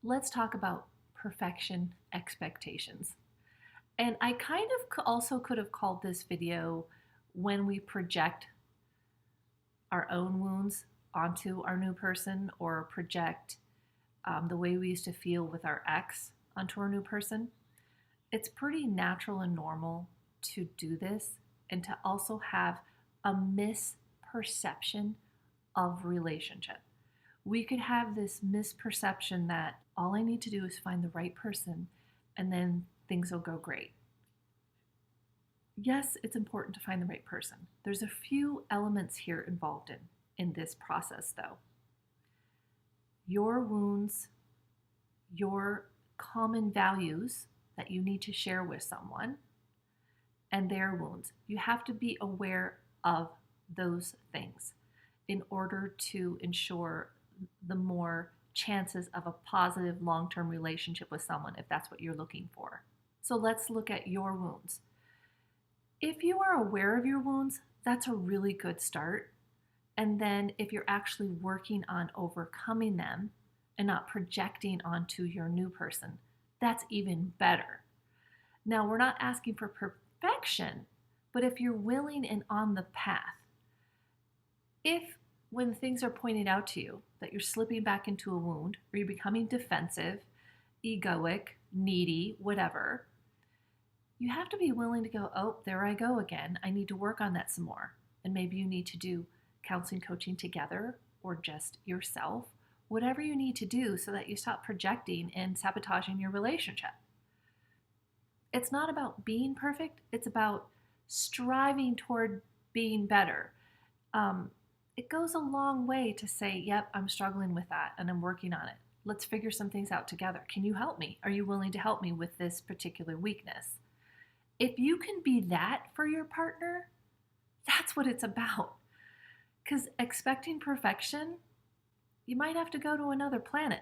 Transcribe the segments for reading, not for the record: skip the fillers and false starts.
let's talk about perfection expectations. And I kind of also could have called this video when we project our own wounds onto our new person or project the way we used to feel with our ex onto our new person. It's pretty natural and normal to do this and to also have a misperception of relationship. We could have this misperception that all I need to do is find the right person and then things will go great. Yes, it's important to find the right person. There's a few elements here involved in this process, though. Your wounds, your common values that you need to share with someone, and their wounds. You have to be aware of those things in order to ensure the more chances of a positive long-term relationship with someone if that's what you're looking for. So let's look at your wounds. If you are aware of your wounds, that's a really good start. And then if you're actually working on overcoming them and not projecting onto your new person, that's even better. Now, we're not asking for perfection, but if you're willing and on the path, if when things are pointed out to you that you're slipping back into a wound or you're becoming defensive, egoic, needy, whatever, you have to be willing to go, oh, there I go again. I need to work on that some more. And maybe you need to do counseling, coaching together or just yourself, whatever you need to do so that you stop projecting and sabotaging your relationship. It's not about being perfect. It's about striving toward being better. It goes a long way to say, yep, I'm struggling with that and I'm working on it. Let's figure some things out together. Can you help me? Are you willing to help me with this particular weakness? If you can be that for your partner, that's what it's about. Because expecting perfection, you might have to go to another planet.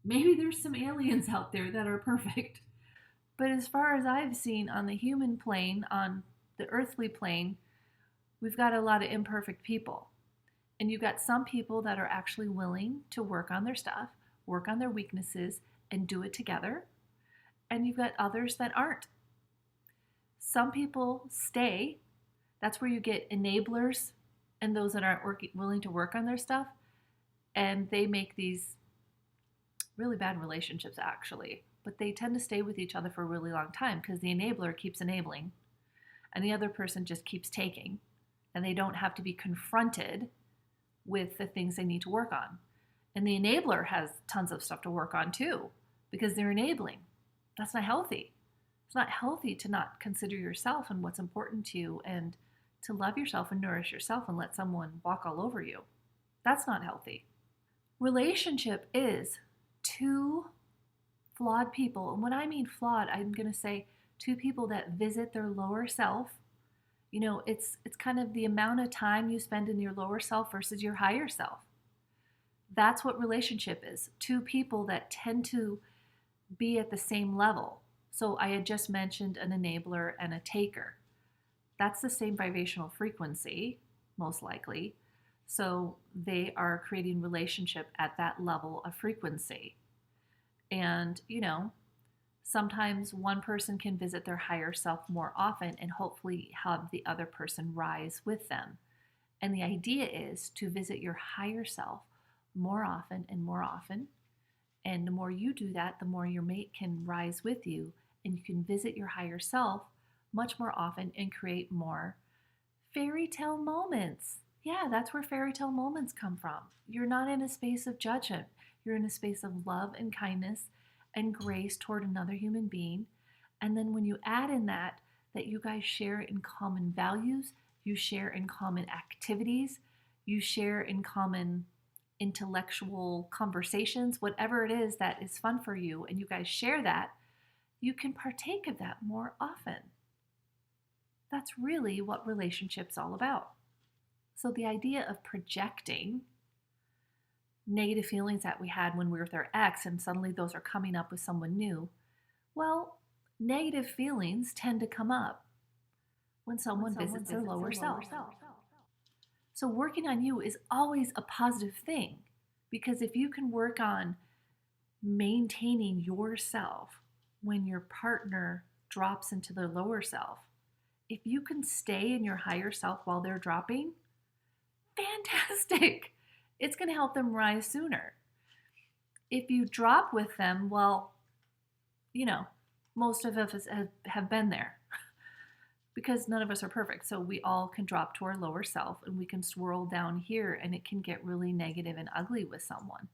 Maybe there's some aliens out there that are perfect. But as far as I've seen on the human plane, on the earthly plane, we've got a lot of imperfect people. And you've got some people that are actually willing to work on their stuff, work on their weaknesses, and do it together. And you've got others that aren't. Some people stay. That's where you get enablers and those that aren't willing to work on their stuff. And they make these really bad relationships, actually. But they tend to stay with each other for a really long time because the enabler keeps enabling and the other person just keeps taking. And they don't have to be confronted with the things they need to work on. And the enabler has tons of stuff to work on too because they're enabling. That's not healthy. It's not healthy to not consider yourself and what's important to you and to love yourself and nourish yourself and let someone walk all over you. That's not healthy. Relationship is two flawed people. And when I mean flawed, I'm going to say two people that visit their lower self. You know, it's kind of the amount of time you spend in your lower self versus your higher self. That's what relationship is. Two people that tend to be at the same level. So I had just mentioned an enabler and a taker. That's the same vibrational frequency, most likely. So they are creating relationship at that level of frequency. And, you know, sometimes one person can visit their higher self more often and hopefully have the other person rise with them. And the idea is to visit your higher self more often and more often. And the more you do that, the more your mate can rise with you and you can visit your higher self much more often and create more fairy tale moments. Yeah, that's where fairy tale moments come from. You're not in a space of judgment. You're in a space of love and kindness and grace toward another human being. And then when you add in that you guys share in common values, you share in common activities, you share in common intellectual conversations, whatever it is that is fun for you, and you guys share that, you can partake of that more often. That's really what relationship's all about. So the idea of projecting negative feelings that we had when we were with our ex and suddenly those are coming up with someone new, well, negative feelings tend to come up when someone visits their lower self. So working on you is always a positive thing because if you can work on maintaining yourself when your partner drops into their lower self. If you can stay in your higher self while they're dropping, fantastic. It's going to help them rise sooner. If you drop with them, well, most of us have been there because none of us are perfect. So we all can drop to our lower self and we can swirl down here, and it can get really negative and ugly with someone.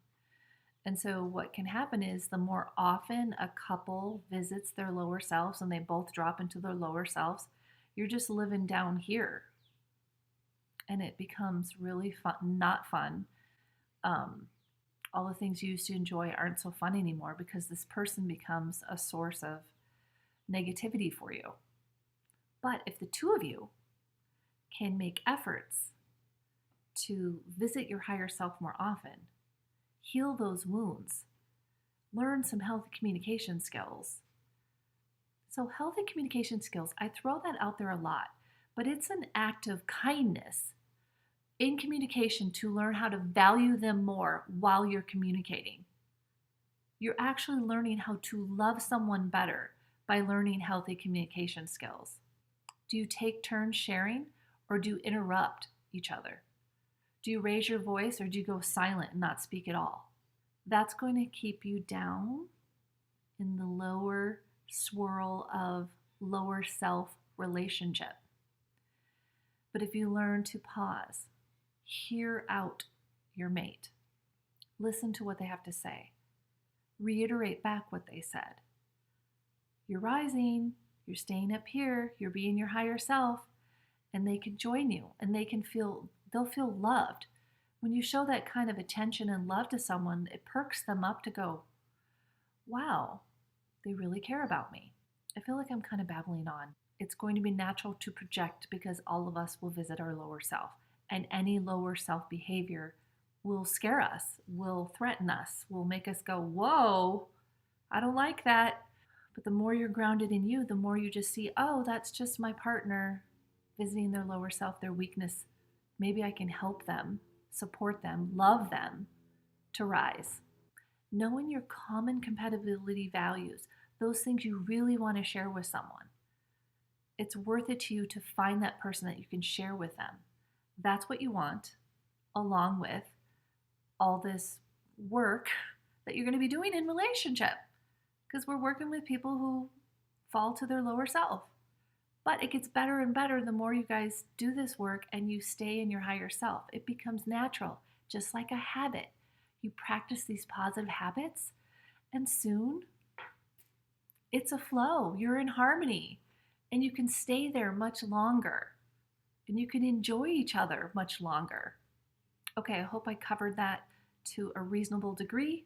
And so what can happen is the more often a couple visits their lower selves and they both drop into their lower selves, you're just living down here. And it becomes really fun, not fun. All the things you used to enjoy aren't so fun anymore because this person becomes a source of negativity for you. But if the two of you can make efforts to visit your higher self more often, heal those wounds, learn some healthy communication skills. So healthy communication skills, I throw that out there a lot, but it's an act of kindness in communication to learn how to value them more while you're communicating. You're actually learning how to love someone better by learning healthy communication skills. Do you take turns sharing, or do you interrupt each other? Do you raise your voice, or do you go silent and not speak at all? That's going to keep you down in the lower swirl of lower self relationship. But if you learn to pause, hear out your mate, listen to what they have to say, reiterate back what they said. You're rising, you're staying up here, you're being your higher self, and they can join you and they'll feel loved. When you show that kind of attention and love to someone, it perks them up to go, wow, they really care about me. I feel like I'm kind of babbling on. It's going to be natural to project because all of us will visit our lower self, and any lower self behavior will scare us, will threaten us, will make us go, whoa, I don't like that. But the more you're grounded in you, the more you just see, oh, that's just my partner visiting their lower self, their weakness. Maybe I can help them, support them, love them to rise. Knowing your common compatibility values, those things you really want to share with someone, it's worth it to you to find that person that you can share with them. That's what you want, along with all this work that you're going to be doing in relationship, because we're working with people who fall to their lower self. But it gets better and better the more you guys do this work and you stay in your higher self. It becomes natural, just like a habit. You practice these positive habits, and soon it's a flow. You're in harmony, and you can stay there much longer, and you can enjoy each other much longer. Okay, I hope I covered that to a reasonable degree,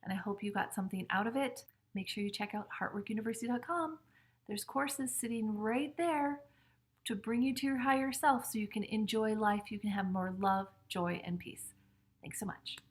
and I hope you got something out of it. Make sure you check out HeartWorkUniversity.com. There's courses sitting right there to bring you to your higher self so you can enjoy life, you can have more love, joy, and peace. Thanks so much.